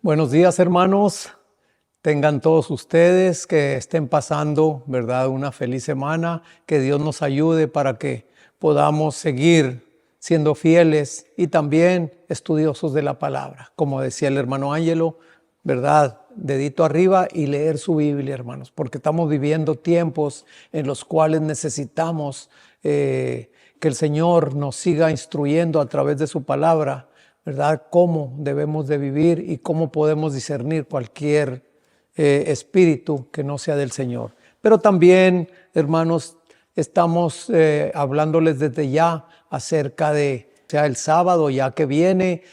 Buenos días, hermanos. Tengan todos ustedes que estén pasando, ¿verdad?, una feliz semana. Que Dios nos ayude para que podamos seguir siendo fieles y también estudiosos de la palabra. Como decía el hermano Ángelo, ¿verdad?, dedito arriba y leer su Biblia, hermanos, porque estamos viviendo tiempos en los cuales necesitamos que el Señor nos siga instruyendo a través de su palabra, ¿verdad?, cómo debemos de vivir y cómo podemos discernir cualquier espíritu que no sea del Señor. Pero también, hermanos, estamos hablándoles desde ya acerca de, sea el sábado ya que viene,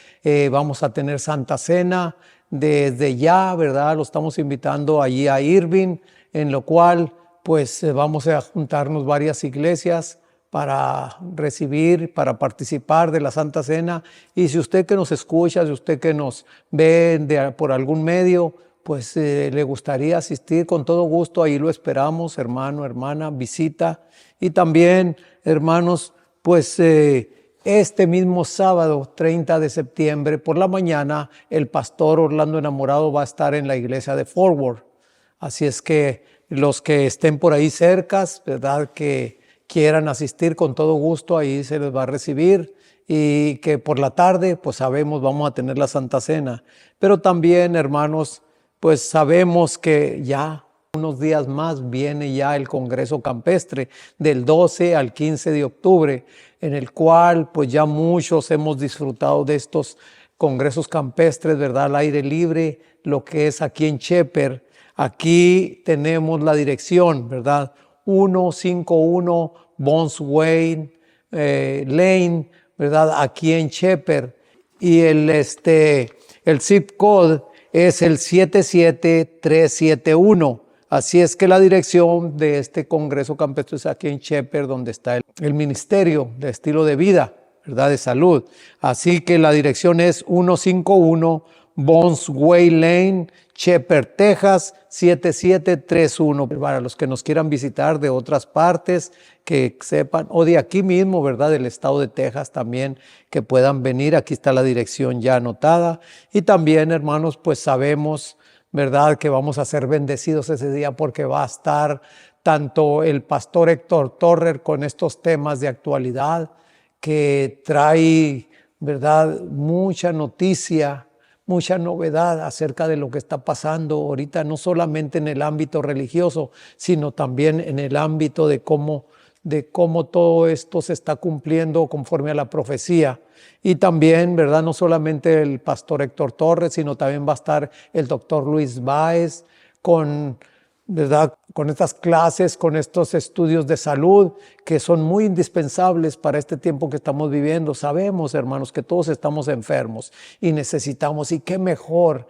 vamos a tener Santa Cena desde ya, ¿verdad? Lo estamos invitando allí a Irving, en lo cual pues vamos a juntarnos varias iglesias para recibir, para participar de la Santa Cena. Y si usted que nos escucha, si usted que nos ve por algún medio, pues le gustaría asistir, con todo gusto, ahí lo esperamos, hermano, hermana, visita. Y también, hermanos, pues este mismo sábado, 30 de septiembre, por la mañana, el pastor Orlando Enamorado va a estar en la iglesia de Forward. Así es que los que estén por ahí cercas, ¿verdad?, que quieran asistir, con todo gusto, ahí se les va a recibir. Y que por la tarde, pues sabemos, vamos a tener la Santa Cena. Pero también, hermanos, pues sabemos que ya unos días más viene ya el Congreso Campestre del 12 al 15 de octubre, en el cual pues ya muchos hemos disfrutado de estos congresos campestres, ¿verdad?, al aire libre, lo que es aquí en Shepherd. Aquí tenemos la dirección, ¿verdad?, 151 Bonsway Lane, ¿verdad?, aquí en Shepherd. Y el zip code es el 77371. Así es que la dirección de este Congreso Campestre es aquí en Shepherd, donde está el Ministerio de Estilo de Vida, ¿verdad?, de Salud. Así que la dirección es 151 Bonsway Lane, Shepherd, Texas, 7731. Para los que nos quieran visitar de otras partes, que sepan, o de aquí mismo, ¿verdad?, del estado de Texas también, que puedan venir. Aquí está la dirección ya anotada. Y también, hermanos, pues sabemos, ¿verdad?, que vamos a ser bendecidos ese día, porque va a estar tanto el pastor Héctor Torrer con estos temas de actualidad, que trae, ¿verdad?, mucha noticia, mucha novedad acerca de lo que está pasando ahorita, no solamente en el ámbito religioso, sino también en el ámbito de cómo todo esto se está cumpliendo conforme a la profecía. Y también, ¿verdad?, no solamente el pastor Héctor Torres, sino también va a estar el doctor Luis Báez ¿verdad?, con estas clases, con estos estudios de salud que son muy indispensables para este tiempo que estamos viviendo. Sabemos, hermanos, que todos estamos enfermos y necesitamos, y qué mejor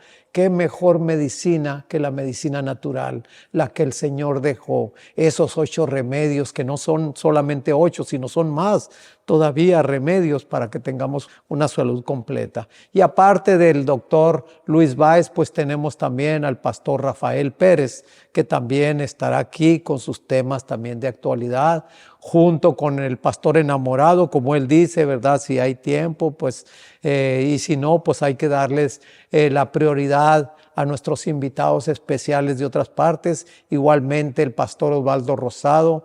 medicina que la medicina natural, la que el Señor dejó. Esos 8 remedios, que no son solamente 8, sino son más todavía remedios para que tengamos una salud completa. Y aparte del doctor Luis Báez, pues tenemos también al pastor Rafael Pérez, que también estará aquí con sus temas también de actualidad, junto con el pastor Enamorado, como él dice, ¿verdad?, si hay tiempo, pues, y si no, pues hay que darles la prioridad a nuestros invitados especiales de otras partes. Igualmente el pastor Osvaldo Rosado,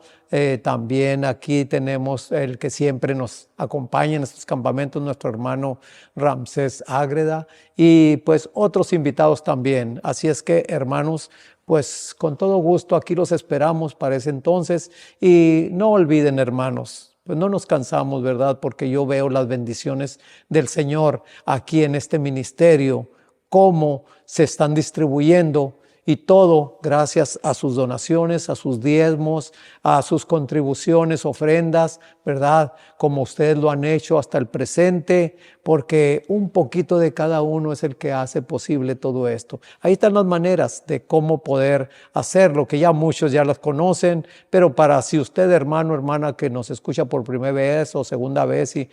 también aquí tenemos el que siempre nos acompaña en estos campamentos, nuestro hermano Ramsés Ágreda, y pues otros invitados también. Así es que, hermanos, pues con todo gusto aquí los esperamos para ese entonces. Y no olviden, hermanos, pues no nos cansamos, ¿verdad?, porque yo veo las bendiciones del Señor aquí en este ministerio, cómo se están distribuyendo, y todo gracias a sus donaciones, a sus diezmos, a sus contribuciones, ofrendas, ¿verdad?, como ustedes lo han hecho hasta el presente, porque un poquito de cada uno es el que hace posible todo esto. Ahí están las maneras de cómo poder hacerlo, que ya muchos ya las conocen, pero para si usted, hermano, hermana, que nos escucha por primera vez o segunda vez y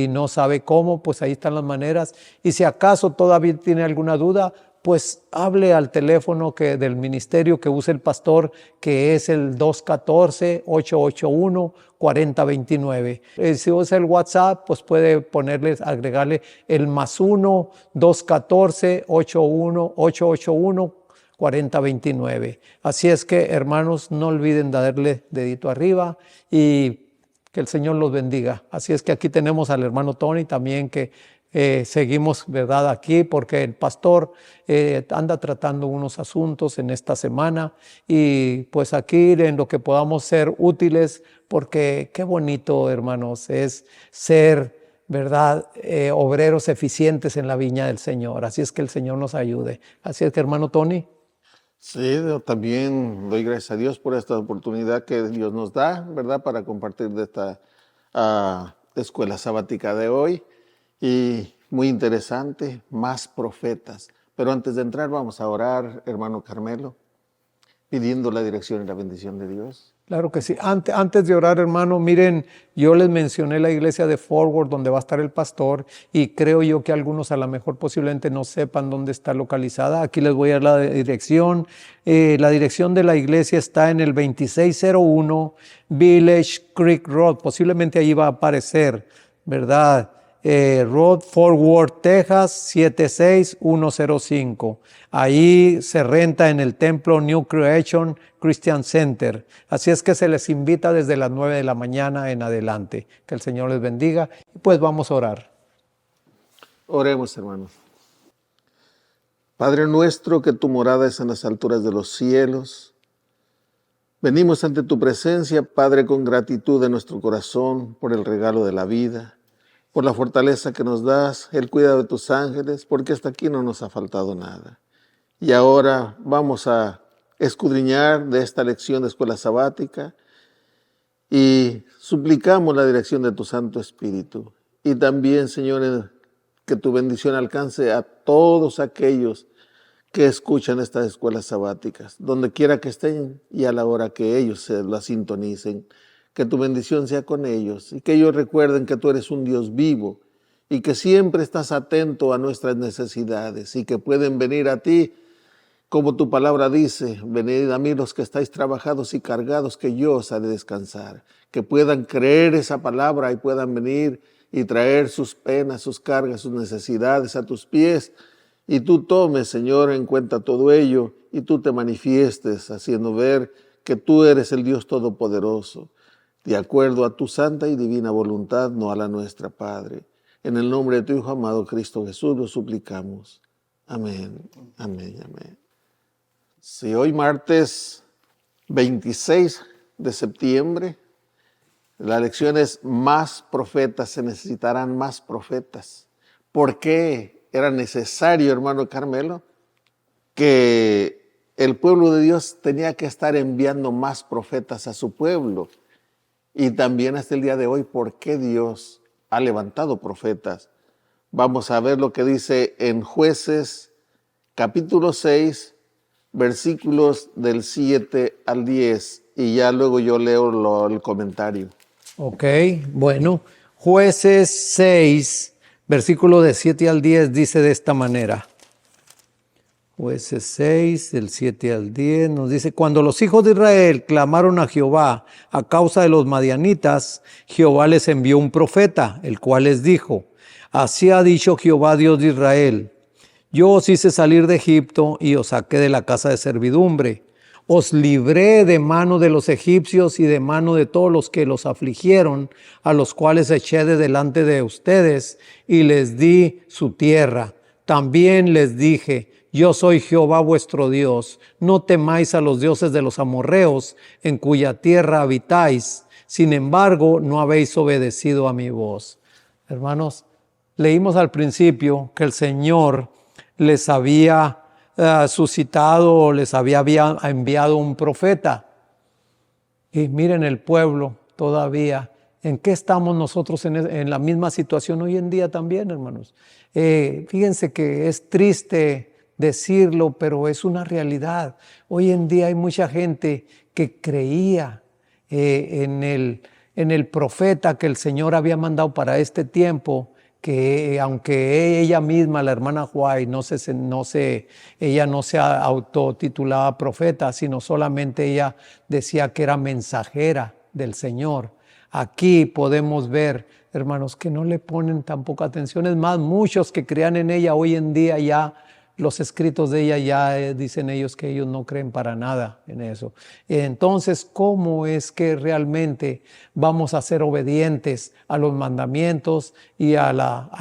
no sabe cómo, pues ahí están las maneras. Y si acaso todavía tiene alguna duda, pues hable al teléfono del ministerio que usa el pastor, que es el 214-881-4029. Si usa el WhatsApp, pues puede agregarle el +1 214-881-4029. Así es que, hermanos, no olviden darle dedito arriba y que el Señor los bendiga. Así es que aquí tenemos al hermano Tony también, que seguimos, ¿verdad?, aquí porque el pastor anda tratando unos asuntos en esta semana, y pues aquí en lo que podamos ser útiles, porque qué bonito, hermanos, es ser, ¿verdad?, obreros eficientes en la viña del Señor. Así es que el Señor nos ayude. Así es que, hermano Tony. Sí, yo también doy gracias a Dios por esta oportunidad que Dios nos da, ¿verdad?, para compartir de esta escuela sabática de hoy. Y muy interesante, más profetas. Pero antes de entrar vamos a orar, hermano Carmelo, pidiendo la dirección y la bendición de Dios. Claro que sí. Antes de orar, hermano, miren, yo les mencioné la iglesia de Forward donde va a estar el pastor, y creo yo que algunos a lo mejor posiblemente no sepan dónde está localizada. Aquí les voy a dar la dirección. La dirección de la iglesia está en el 2601 Village Creek Road. Posiblemente ahí va a aparecer, ¿verdad? Road, Forward, Texas 76105. Ahí se renta en el templo New Creation Christian Center. Así es que se les invita desde las 9 de la mañana en adelante. Que el Señor les bendiga. Y pues vamos a orar. Oremos, hermanos. Padre nuestro, que tu morada es en las alturas de los cielos, venimos ante tu presencia, Padre, con gratitud en nuestro corazón por el regalo de la vida, por la fortaleza que nos das, el cuidado de tus ángeles, porque hasta aquí no nos ha faltado nada. Y ahora vamos a escudriñar de esta lección de escuela sabática y suplicamos la dirección de tu Santo Espíritu. Y también, Señor, que tu bendición alcance a todos aquellos que escuchan estas escuelas sabáticas, donde quiera que estén y a la hora que ellos se la sintonicen. Que tu bendición sea con ellos y que ellos recuerden que tú eres un Dios vivo y que siempre estás atento a nuestras necesidades y que pueden venir a ti, como tu palabra dice: venid a mí los que estáis trabajados y cargados, que yo os haré descansar. Que puedan creer esa palabra y puedan venir y traer sus penas, sus cargas, sus necesidades a tus pies, y tú tomes, Señor, en cuenta todo ello y tú te manifiestes haciendo ver que tú eres el Dios Todopoderoso, de acuerdo a tu santa y divina voluntad, no a la nuestra, Padre. En el nombre de tu Hijo amado Cristo Jesús lo suplicamos. Amén, amén, amén. Si hoy martes 26 de septiembre, la lección es más profetas, se necesitarán más profetas. ¿Por qué era necesario, hermano Carmelo, que el pueblo de Dios tenía que estar enviando más profetas a su pueblo? Y también hasta el día de hoy, ¿por qué Dios ha levantado profetas? Vamos a ver lo que dice en Jueces, capítulo 6, versículos del 7 al 10. Y ya luego yo leo el comentario. Ok, bueno. Jueces 6, versículo de 7 al 10 dice de esta manera. Jueces 6, del 7 al 10, nos dice: cuando los hijos de Israel clamaron a Jehová a causa de los madianitas, Jehová les envió un profeta, el cual les dijo: así ha dicho Jehová, Dios de Israel: yo os hice salir de Egipto y os saqué de la casa de servidumbre. Os libré de mano de los egipcios y de mano de todos los que los afligieron, a los cuales eché de delante de ustedes, y les di su tierra. También les dije: yo soy Jehová vuestro Dios. No temáis a los dioses de los amorreos, en cuya tierra habitáis. Sin embargo, no habéis obedecido a mi voz. Hermanos, leímos al principio que el Señor les había suscitado, les había enviado un profeta. Y miren el pueblo todavía. ¿En qué estamos nosotros en la misma situación hoy en día también, hermanos? Fíjense que es triste decirlo, pero es una realidad. Hoy en día hay mucha gente que creía en el profeta que el Señor había mandado para este tiempo, que aunque ella misma, la hermana White, ella no se autotitulaba profeta, sino solamente ella decía que era mensajera del Señor. Aquí podemos ver, hermanos, que no le ponen tampoco atención. Es más, muchos que crean en ella hoy en día ya, los escritos de ella ya dicen ellos que ellos no creen para nada en eso. Entonces, ¿cómo es que realmente vamos a ser obedientes a los mandamientos y a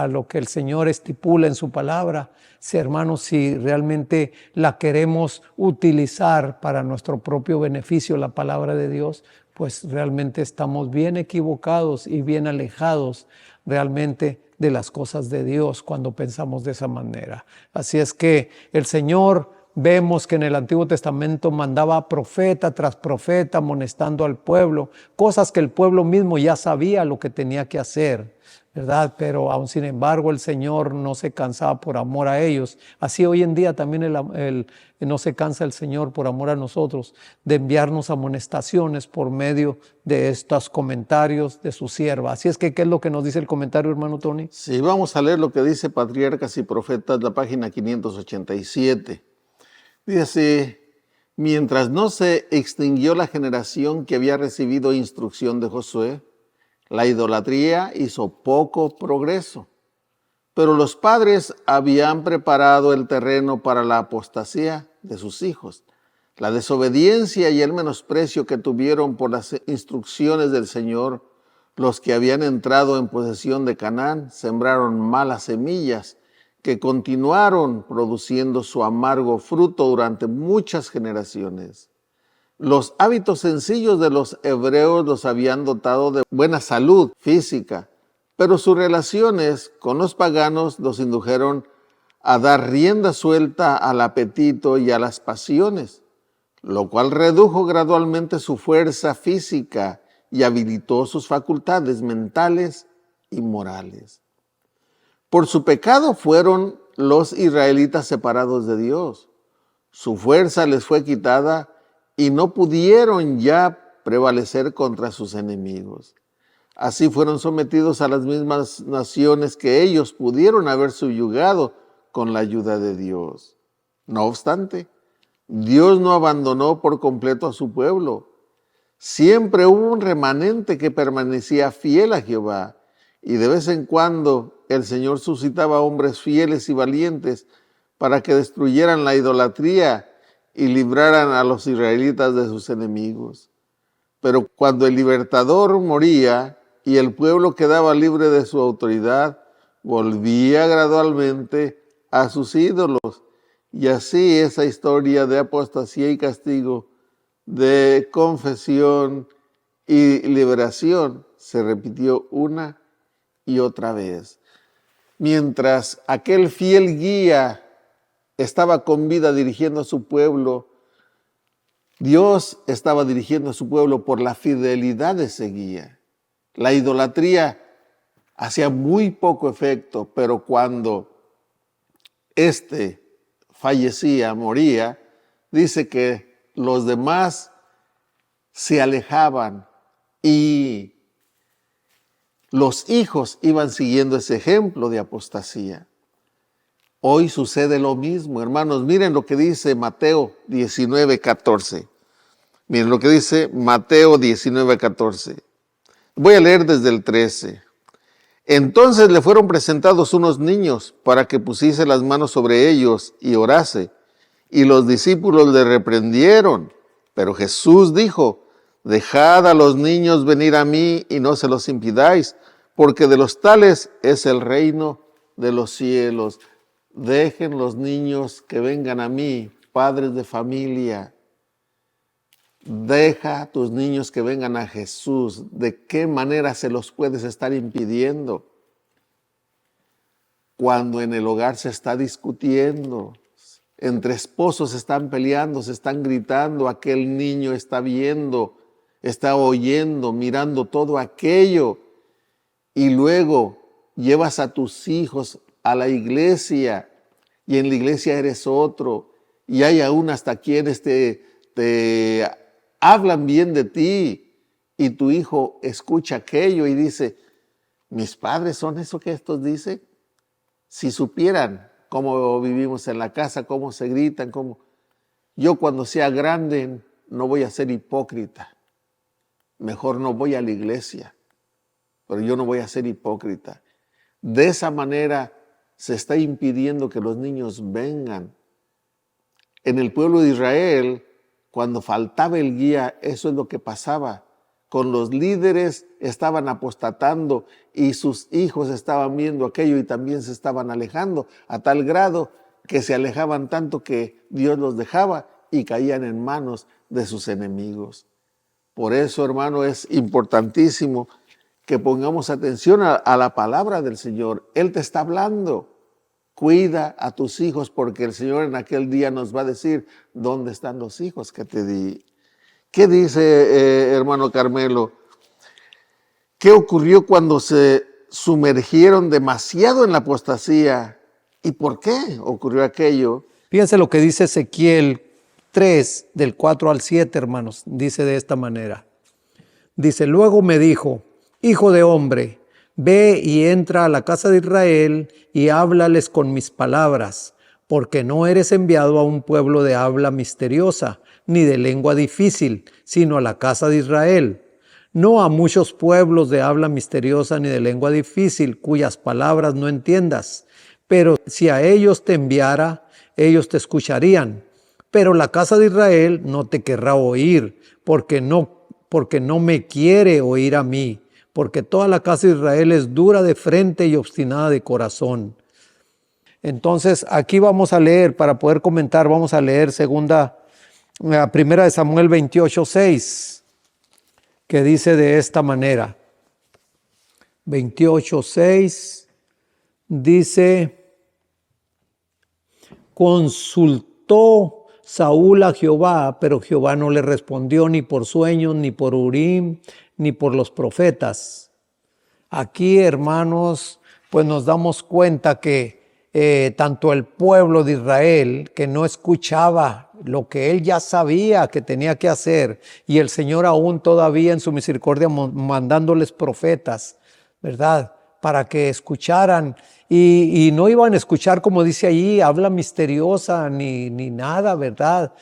lo que el Señor estipula en su palabra? Si, hermanos, si realmente la queremos utilizar para nuestro propio beneficio, la palabra de Dios, pues realmente estamos bien equivocados y bien alejados realmente de las cosas de Dios cuando pensamos de esa manera. Así es que el Señor, vemos que en el Antiguo Testamento mandaba profeta tras profeta amonestando al pueblo, cosas que el pueblo mismo ya sabía lo que tenía que hacer, ¿verdad? Pero aún sin embargo el Señor no se cansaba por amor a ellos. Así hoy en día también no se cansa el Señor por amor a nosotros de enviarnos amonestaciones por medio de estos comentarios de su sierva. Así es que, ¿qué es lo que nos dice el comentario, hermano Tony? Sí, vamos a leer lo que dice Patriarcas y Profetas, la página 587. Dice: mientras no se extinguió la generación que había recibido instrucción de Josué, la idolatría hizo poco progreso, pero los padres habían preparado el terreno para la apostasía de sus hijos. La desobediencia y el menosprecio que tuvieron por las instrucciones del Señor, los que habían entrado en posesión de Canaán, sembraron malas semillas que continuaron produciendo su amargo fruto durante muchas generaciones. Los hábitos sencillos de los hebreos los habían dotado de buena salud física, pero sus relaciones con los paganos los indujeron a dar rienda suelta al apetito y a las pasiones, lo cual redujo gradualmente su fuerza física y habilitó sus facultades mentales y morales. Por su pecado fueron los israelitas separados de Dios. Su fuerza les fue quitada y no pudieron ya prevalecer contra sus enemigos. Así fueron sometidos a las mismas naciones que ellos pudieron haber subyugado con la ayuda de Dios. No obstante, Dios no abandonó por completo a su pueblo. Siempre hubo un remanente que permanecía fiel a Jehová, y de vez en cuando el Señor suscitaba hombres fieles y valientes para que destruyeran la idolatría y libraran a los israelitas de sus enemigos. Pero cuando el libertador moría y el pueblo quedaba libre de su autoridad, volvía gradualmente a sus ídolos. Y así esa historia de apostasía y castigo, de confesión y liberación, se repitió una y otra vez. Mientras aquel fiel guía estaba con vida dirigiendo a su pueblo, Dios estaba dirigiendo a su pueblo por la fidelidad de ese guía. La idolatría hacía muy poco efecto, pero cuando éste fallecía, moría, dice que los demás se alejaban y los hijos iban siguiendo ese ejemplo de apostasía. Hoy sucede lo mismo, hermanos. Miren lo que dice Mateo 19:14. Miren lo que dice Mateo 19:14. Voy a leer desde el 13. Entonces le fueron presentados unos niños para que pusiese las manos sobre ellos y orase. Y los discípulos le reprendieron. Pero Jesús dijo: dejad a los niños venir a mí y no se los impidáis, porque de los tales es el reino de los cielos. Dejen los niños que vengan a mí, padres de familia. Deja a tus niños que vengan a Jesús. ¿De qué manera se los puedes estar impidiendo? Cuando en el hogar se está discutiendo, entre esposos se están peleando, se están gritando, aquel niño está viendo, está oyendo, mirando todo aquello, y luego llevas a tus hijos a la iglesia, y en la iglesia eres otro, y hay aún hasta quienes te hablan bien de ti, y tu hijo escucha aquello y dice: mis padres son eso que estos dicen. Si supieran cómo vivimos en la casa, cómo se gritan, cómo... Yo cuando sea grande no voy a ser hipócrita. Mejor no voy a la iglesia, pero yo no voy a ser hipócrita. De esa manera se está impidiendo que los niños vengan. En el pueblo de Israel, cuando faltaba el guía, eso es lo que pasaba. Con los líderes estaban apostatando y sus hijos estaban viendo aquello y también se estaban alejando a tal grado que se alejaban tanto que Dios los dejaba y caían en manos de sus enemigos. Por eso, hermano, es importantísimo que pongamos atención a la palabra del Señor. Él te está hablando. Cuida a tus hijos porque el Señor en aquel día nos va a decir, ¿dónde están los hijos que te di? ¿Qué dice, hermano Carmelo? ¿Qué ocurrió cuando se sumergieron demasiado en la apostasía? ¿Y por qué ocurrió aquello? Fíjense lo que dice Ezequiel 3, del 4 al 7, hermanos. Dice de esta manera. Dice, luego me dijo, hijo de hombre, ve y entra a la casa de Israel y háblales con mis palabras, porque no eres enviado a un pueblo de habla misteriosa, ni de lengua difícil, sino a la casa de Israel. No a muchos pueblos de habla misteriosa ni de lengua difícil, cuyas palabras no entiendas. Pero si a ellos te enviara, ellos te escucharían. Pero la casa de Israel no te querrá oír, porque no me quiere oír a mí, porque toda la casa de Israel es dura de frente y obstinada de corazón. Entonces, aquí vamos a leer, para poder comentar, vamos a leer primera de Samuel 28:6, que dice de esta manera. 28:6 dice, consultó Saúl a Jehová, pero Jehová no le respondió ni por sueños, ni por Urim, ni por los profetas. Aquí, hermanos, pues nos damos cuenta que tanto el pueblo de Israel, que no escuchaba lo que él ya sabía que tenía que hacer, y el Señor aún todavía en su misericordia mandándoles profetas, ¿verdad?, para que escucharan, y no iban a escuchar, como dice allí, habla misteriosa ni nada, ¿verdad?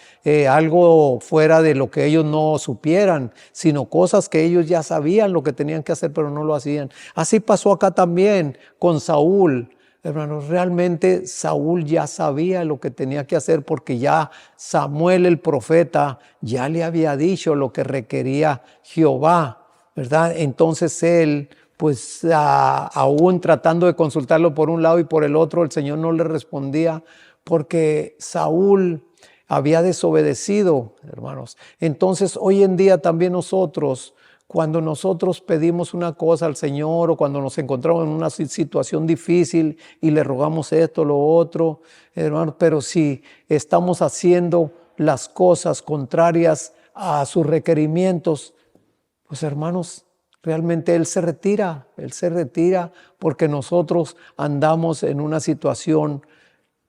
Algo fuera de lo que ellos no supieran, sino cosas que ellos ya sabían lo que tenían que hacer, pero no lo hacían. Así pasó acá también con Saúl. Hermanos, realmente Saúl ya sabía lo que tenía que hacer porque ya Samuel el profeta ya le había dicho lo que requería Jehová, ¿verdad? Entonces él, pues aún tratando de consultarlo por un lado y por el otro, el Señor no le respondía porque Saúl había desobedecido, hermanos. Entonces hoy en día también nosotros, cuando nosotros pedimos una cosa al Señor o cuando nos encontramos en una situación difícil y le rogamos esto, lo otro, hermanos, pero si estamos haciendo las cosas contrarias a sus requerimientos, pues hermanos, realmente Él se retira porque nosotros andamos en una situación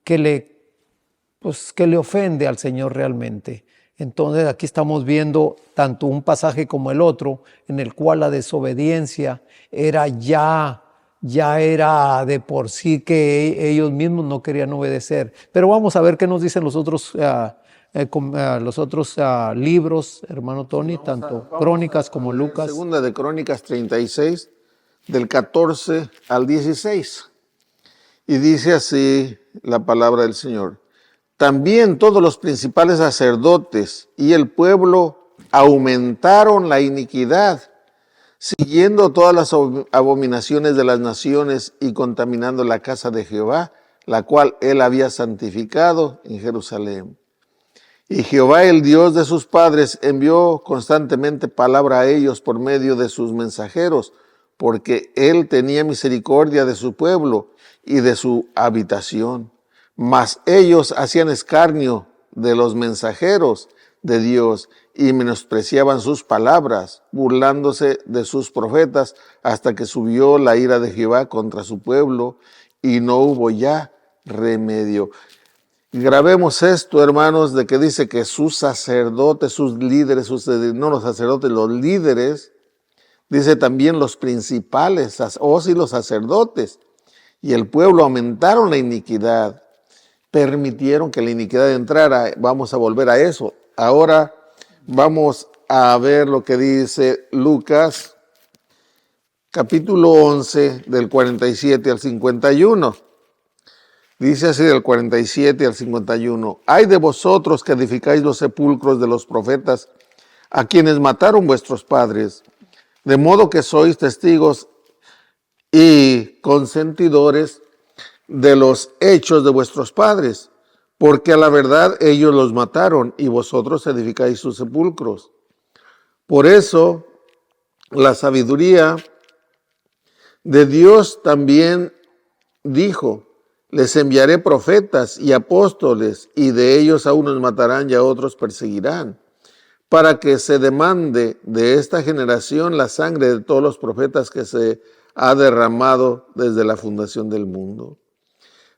que le ofende al Señor realmente. Entonces aquí estamos viendo tanto un pasaje como el otro, en el cual la desobediencia era ya era de por sí que ellos mismos no querían obedecer. Pero vamos a ver qué nos dicen los otros libros, hermano Tony, tanto Crónicas como Lucas. Segunda de Crónicas 36, del 14 al 16. Y dice así la palabra del Señor. También todos los principales sacerdotes y el pueblo aumentaron la iniquidad, siguiendo todas las abominaciones de las naciones y contaminando la casa de Jehová, la cual él había santificado en Jerusalén. Y Jehová, el Dios de sus padres, envió constantemente palabra a ellos por medio de sus mensajeros, porque él tenía misericordia de su pueblo y de su habitación. Mas ellos hacían escarnio de los mensajeros de Dios y menospreciaban sus palabras, burlándose de sus profetas, hasta que subió la ira de Jehová contra su pueblo y no hubo ya remedio. Grabemos esto, hermanos, de que dice que sus sacerdotes, sus líderes, no los sacerdotes, los líderes Dice también los principales, y los sacerdotes, y el pueblo aumentaron la iniquidad, permitieron que la iniquidad entrara. Vamos a volver a eso. Ahora vamos a ver lo que dice Lucas, capítulo 11, del 47 al 51. Dice así del 47 al 51. Ay de vosotros que edificáis los sepulcros de los profetas, a quienes mataron vuestros padres, de modo que sois testigos y consentidores de los hechos de vuestros padres, porque a la verdad ellos los mataron y vosotros edificáis sus sepulcros. Por eso la sabiduría de Dios también dijo: les enviaré profetas y apóstoles, y de ellos a unos matarán y a otros perseguirán, para que se demande de esta generación la sangre de todos los profetas que se ha derramado desde la fundación del mundo.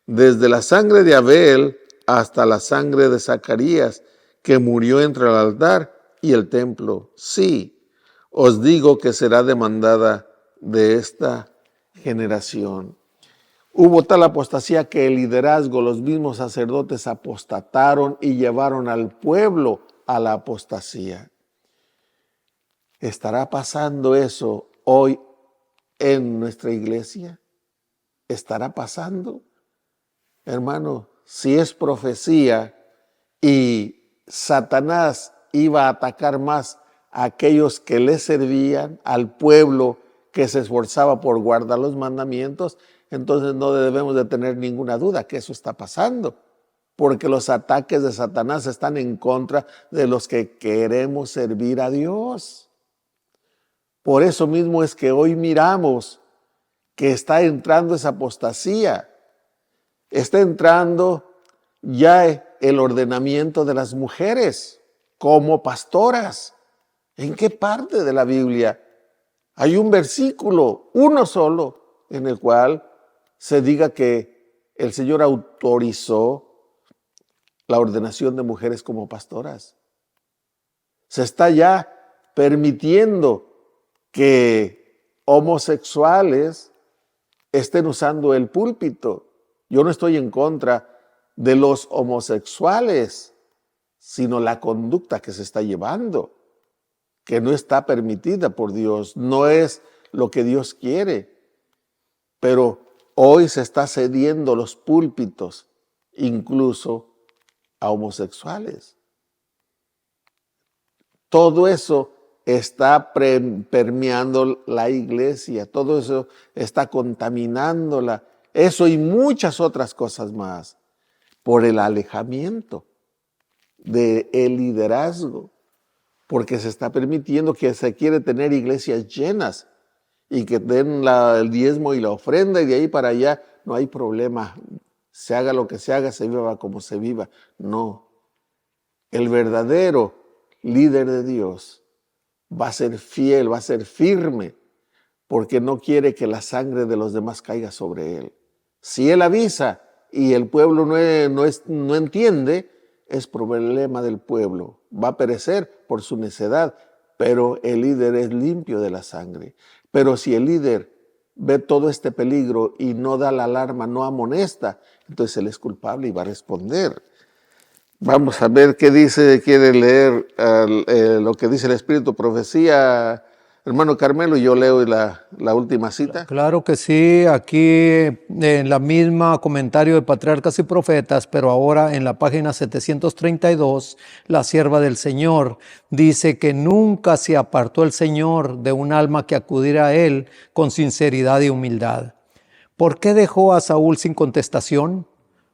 Desde la sangre de Abel hasta la sangre de Zacarías, que murió entre el altar y el templo. Sí, os digo que será demandada de esta generación. Hubo tal apostasía que el liderazgo, los mismos sacerdotes apostataron y llevaron al pueblo a la apostasía. ¿Estará pasando eso hoy en nuestra iglesia? ¿Estará pasando? Hermano, si es profecía y Satanás iba a atacar más a aquellos que le servían, al pueblo que se esforzaba por guardar los mandamientos, entonces no debemos de tener ninguna duda que eso está pasando, porque los ataques de Satanás están en contra de los que queremos servir a Dios. Por eso mismo es que hoy miramos que está entrando esa apostasía. Está entrando ya el ordenamiento de las mujeres como pastoras. ¿En qué parte de la Biblia hay un versículo, uno solo, en el cual se diga que el Señor autorizó la ordenación de mujeres como pastoras? Se está ya permitiendo que homosexuales estén usando el púlpito. Yo no estoy en contra de los homosexuales, sino la conducta que se está llevando, que no está permitida por Dios, no es lo que Dios quiere. Pero hoy se está cediendo los púlpitos, incluso a homosexuales. Todo eso está permeando la iglesia, todo eso está contaminándola. Eso y muchas otras cosas más, por el alejamiento del liderazgo, porque se está permitiendo que se quiere tener iglesias llenas y que den el diezmo y la ofrenda y de ahí para allá no hay problema. Se haga lo que se haga, se viva como se viva. No, el verdadero líder de Dios va a ser fiel, va a ser firme, porque no quiere que la sangre de los demás caiga sobre él. Si él avisa y el pueblo no entiende, es problema del pueblo. Va a perecer por su necedad, pero el líder es limpio de la sangre. Pero si el líder ve todo este peligro y no da la alarma, no amonesta, entonces él es culpable y va a responder. Vamos a ver qué dice, quiere leer lo que dice el Espíritu, profecía, hermano Carmelo, y yo leo la última cita. Claro que sí, aquí en la misma comentario de Patriarcas y Profetas, pero ahora en la página 732, la sierva del Señor dice que nunca se apartó el Señor de un alma que acudiera a Él con sinceridad y humildad. ¿Por qué dejó a Saúl sin contestación?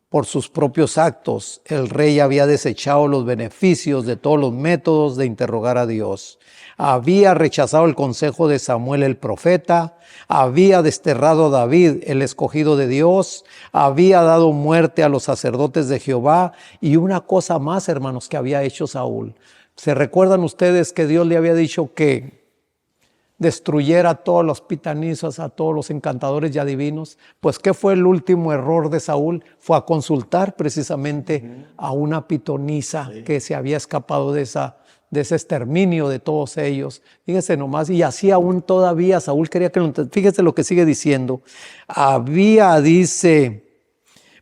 Por sus propios actos, el rey había desechado los beneficios de todos los métodos de interrogar a Dios. Había rechazado el consejo de Samuel el profeta, había desterrado a David, el escogido de Dios, había dado muerte a los sacerdotes de Jehová y una cosa más, hermanos, que había hecho Saúl. ¿Se recuerdan ustedes que Dios le había dicho que destruyera a todos los pitanizos, a todos los encantadores y adivinos? Pues ¿qué fue el último error de Saúl? Fue a consultar precisamente a una pitonisa que se había escapado de de ese exterminio de todos ellos. Fíjese nomás, y así aún todavía Saúl quería que lo... Fíjese lo que sigue diciendo.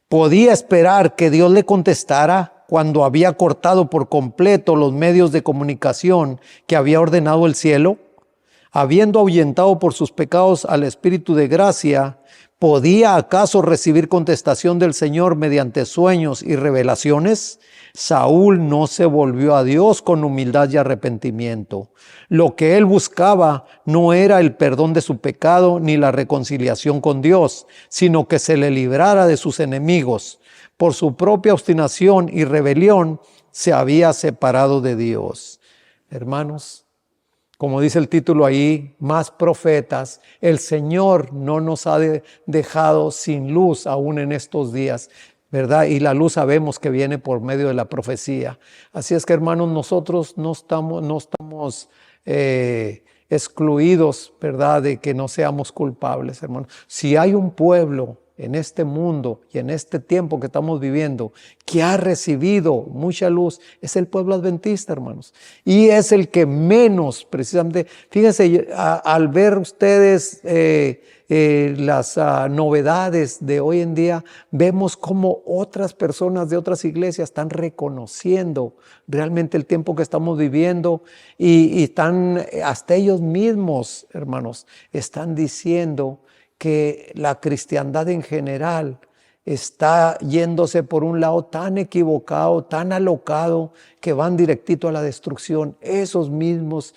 Podía esperar que Dios le contestara cuando había cortado por completo los medios de comunicación que había ordenado el cielo. Habiendo ahuyentado por sus pecados al Espíritu de gracia, ¿podía acaso recibir contestación del Señor mediante sueños y revelaciones? Saúl no se volvió a Dios con humildad y arrepentimiento. Lo que él buscaba no era el perdón de su pecado ni la reconciliación con Dios, sino que se le librara de sus enemigos. Por su propia obstinación y rebelión se había separado de Dios. Hermanos, como dice el título ahí, más profetas. El Señor no nos ha dejado sin luz aún en estos días, ¿verdad? Y la luz sabemos que viene por medio de la profecía. Así es que, hermanos, nosotros no estamos excluidos, ¿verdad? De que no seamos culpables, hermanos. Si hay un pueblo en este mundo y en este tiempo que estamos viviendo, que ha recibido mucha luz, es el pueblo adventista, hermanos. Y es el que menos, precisamente, fíjense, al ver ustedes las novedades de hoy en día, vemos cómo otras personas de otras iglesias están reconociendo realmente el tiempo que estamos viviendo y están, hasta ellos mismos, hermanos, están diciendo que la cristiandad en general está yéndose por un lado tan equivocado, tan alocado, que van directito a la destrucción. Esos mismos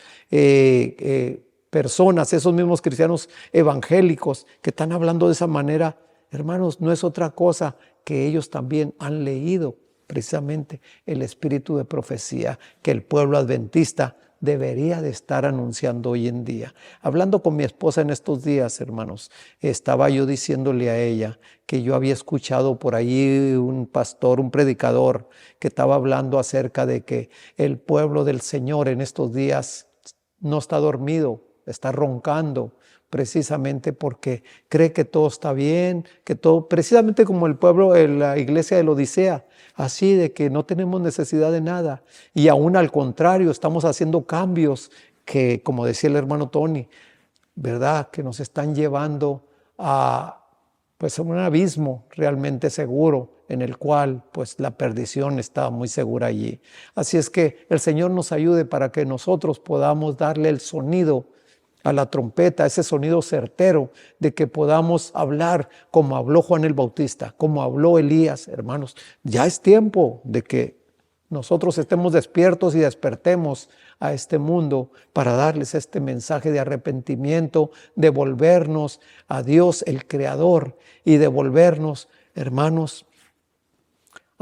personas, esos mismos cristianos evangélicos que están hablando de esa manera, hermanos, no es otra cosa que ellos también han leído precisamente el espíritu de profecía que el pueblo adventista debería de estar anunciando hoy en día. Hablando con mi esposa en estos días, hermanos, estaba yo diciéndole a ella que yo había escuchado por ahí un pastor, un predicador, que estaba hablando acerca de que el pueblo del Señor en estos días no está dormido, está roncando, precisamente porque cree que todo está bien, que todo, precisamente como el pueblo, la iglesia de la Odisea, así de que no tenemos necesidad de nada. Y aún al contrario, estamos haciendo cambios que, como decía el hermano Tony, ¿verdad? Que nos están llevando a, pues, a un abismo realmente seguro, en el cual pues la perdición está muy segura allí. Así es que el Señor nos ayude para que nosotros podamos darle el sonido a la trompeta, ese sonido certero de que podamos hablar como habló Juan el Bautista, como habló Elías, hermanos. Ya es tiempo de que nosotros estemos despiertos y despertemos a este mundo para darles este mensaje de arrepentimiento, de volvernos a Dios el Creador y de volvernos, hermanos,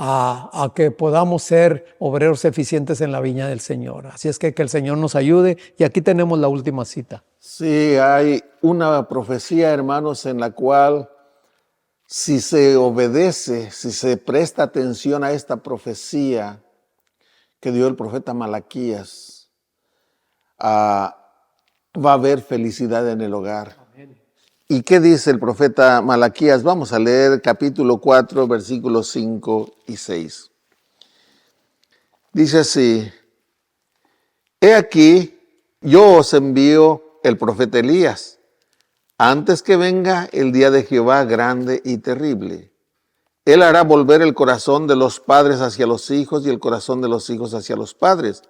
a que podamos ser obreros eficientes en la viña del Señor. Así es que el Señor nos ayude. Y aquí tenemos la última cita. Sí, hay una profecía, hermanos, en la cual si se obedece, si se presta atención a esta profecía que dio el profeta Malaquías, va a haber felicidad en el hogar. Amén. ¿Y qué dice el profeta Malaquías? Vamos a leer capítulo 4, versículos 5 y 6. Dice así: He aquí, yo os envío el profeta Elías, antes que venga el día de Jehová grande y terrible. Él hará volver el corazón de los padres hacia los hijos y el corazón de los hijos hacia los padres,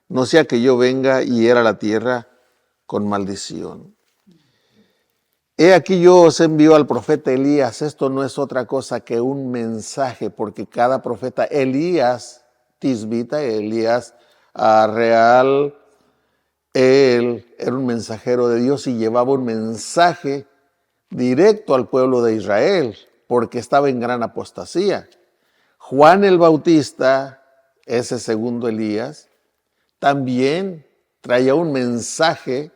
no sea que yo venga y hiera la tierra con maldición. He aquí yo os envío al profeta Elías. Esto no es otra cosa que un mensaje, porque cada profeta, Elías tisbita, Elías real, él era un mensajero de Dios y llevaba un mensaje directo al pueblo de Israel, porque estaba en gran apostasía. Juan el Bautista, ese segundo Elías, también traía un mensaje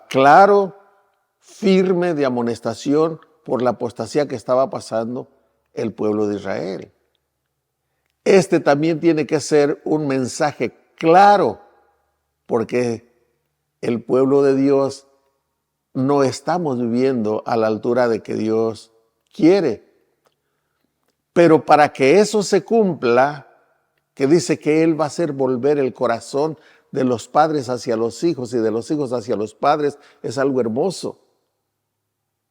claro, firme de amonestación por la apostasía que estaba pasando el pueblo de Israel. Este también tiene que ser un mensaje claro, porque el pueblo de Dios no estamos viviendo a la altura de que Dios quiere. Pero para que eso se cumpla, que dice que Él va a hacer volver el corazón de los padres hacia los hijos y de los hijos hacia los padres, es algo hermoso.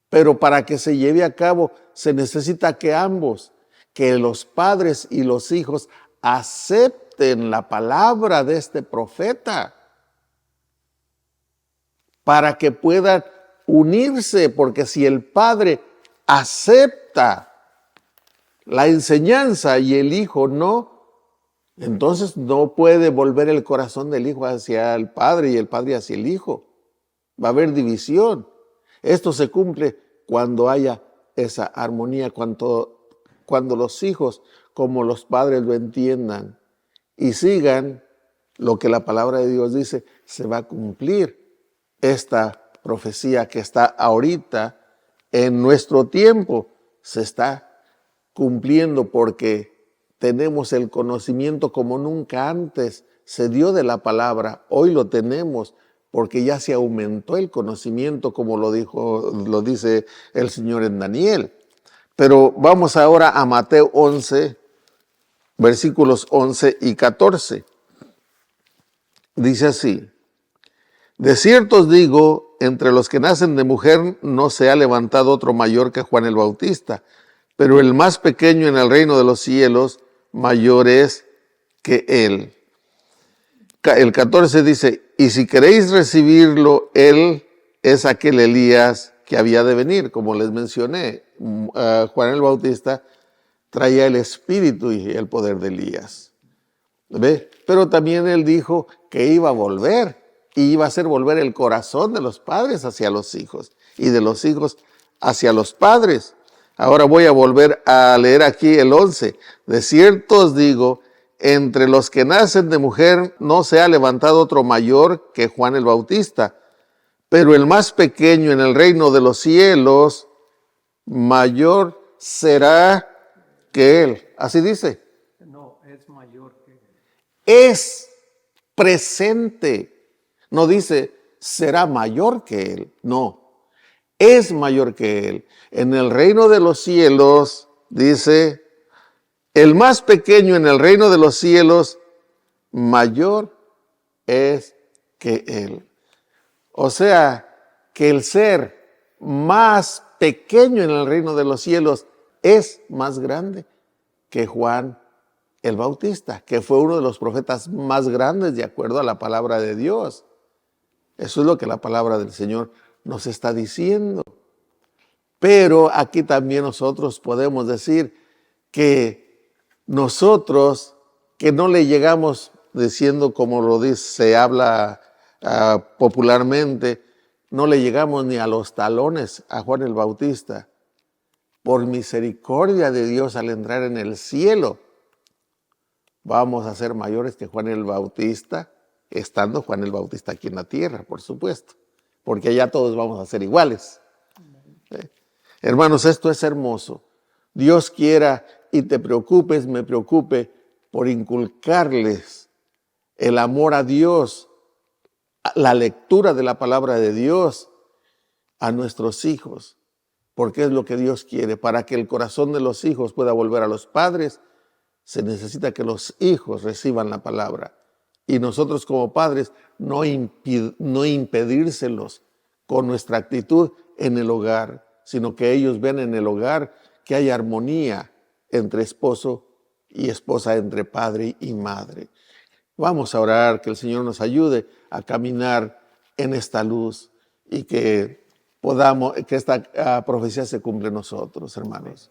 Pero para que se lleve a cabo se necesita que ambos, que los padres y los hijos acepten la palabra de este profeta para que puedan unirse, porque si el padre acepta la enseñanza y el hijo no, entonces no puede volver el corazón del hijo hacia el padre y el padre hacia el hijo. Va a haber división. Esto se cumple cuando haya esa armonía, cuando los hijos como los padres lo entiendan y sigan lo que la palabra de Dios dice, se va a cumplir esta profecía que está ahorita en nuestro tiempo. Se está cumpliendo porque tenemos el conocimiento como nunca antes se dio de la palabra. Hoy lo tenemos porque ya se aumentó el conocimiento, como lo dice el Señor en Daniel. Pero vamos ahora a Mateo 11, versículos 11 y 14. Dice así: de cierto os digo, entre los que nacen de mujer no se ha levantado otro mayor que Juan el Bautista, pero el más pequeño en el reino de los cielos mayor es que él. El 14 dice: y si queréis recibirlo, él es aquel Elías que había de venir. Como les mencioné, Juan el Bautista traía el espíritu y el poder de Elías. ¿Ve? Pero también él dijo que iba a volver y iba a hacer volver el corazón de los padres hacia los hijos y de los hijos hacia los padres. Ahora voy a volver a leer aquí el 11. De cierto os digo, entre los que nacen de mujer no se ha levantado otro mayor que Juan el Bautista, pero el más pequeño en el reino de los cielos mayor será que él. Así dice. No, es mayor que él. Es presente. No dice será mayor que él. No, es mayor que él. En el reino de los cielos, dice, el más pequeño en el reino de los cielos mayor es que él. O sea, que el ser más pequeño en el reino de los cielos es más grande que Juan el Bautista, que fue uno de los profetas más grandes de acuerdo a la palabra de Dios. Eso es lo que la palabra del Señor nos está diciendo. Pero aquí también nosotros podemos decir que nosotros, que no le llegamos diciendo como lo dice, se habla popularmente, no le llegamos ni a los talones a Juan el Bautista. Por misericordia de Dios, al entrar en el cielo, vamos a ser mayores que Juan el Bautista, estando Juan el Bautista aquí en la tierra, por supuesto, porque allá todos vamos a ser iguales. Hermanos, esto es hermoso. Dios quiera y te preocupes, me preocupe por inculcarles el amor a Dios, la lectura de la palabra de Dios a nuestros hijos, porque es lo que Dios quiere. Para que el corazón de los hijos pueda volver a los padres, se necesita que los hijos reciban la palabra. Y nosotros como padres no impedírselos con nuestra actitud en el hogar, sino que ellos vean en el hogar que hay armonía entre esposo y esposa, entre padre y madre. Vamos a orar, que el Señor nos ayude a caminar en esta luz y que esta profecía se cumpla en nosotros, hermanos.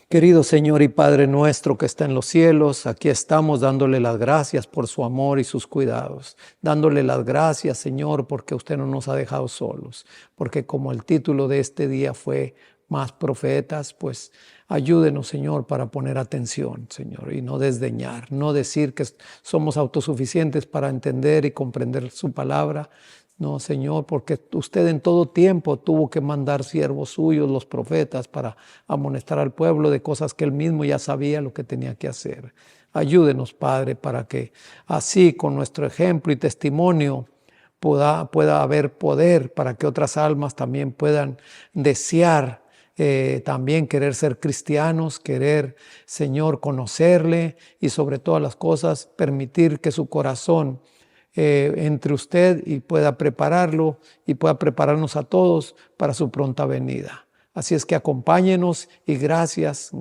Querido Señor y Padre nuestro que está en los cielos, aquí estamos dándole las gracias por su amor y sus cuidados, dándole las gracias, Señor, porque usted no nos ha dejado solos, porque como el título de este día fue Más profetas, pues ayúdenos, Señor, para poner atención, Señor, y no desdeñar, no decir que somos autosuficientes para entender y comprender su palabra. No, Señor, porque usted en todo tiempo tuvo que mandar siervos suyos, los profetas, para amonestar al pueblo de cosas que él mismo ya sabía lo que tenía que hacer. Ayúdenos, Padre, para que así, con nuestro ejemplo y testimonio, pueda haber poder para que otras almas también puedan desear también querer ser cristianos, querer, Señor, conocerle y sobre todas las cosas permitir que su corazón entre usted y pueda prepararlo y pueda prepararnos a todos para su pronta venida. Así es que acompáñenos y gracias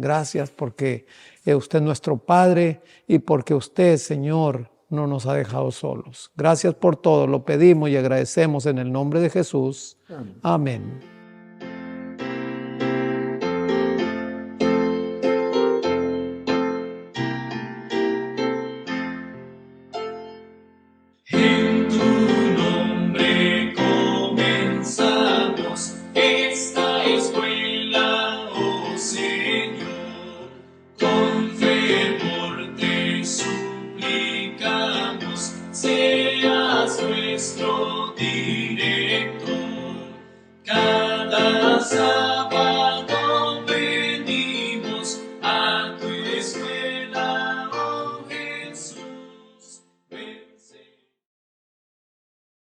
porque usted es nuestro Padre y porque usted, Señor, no nos ha dejado solos. Gracias por todo, lo pedimos y agradecemos en el nombre de Jesús. Amén. En tu nombre comenzamos esta escuela, oh Señor. Con fervor te suplicamos, seas nuestro Dios.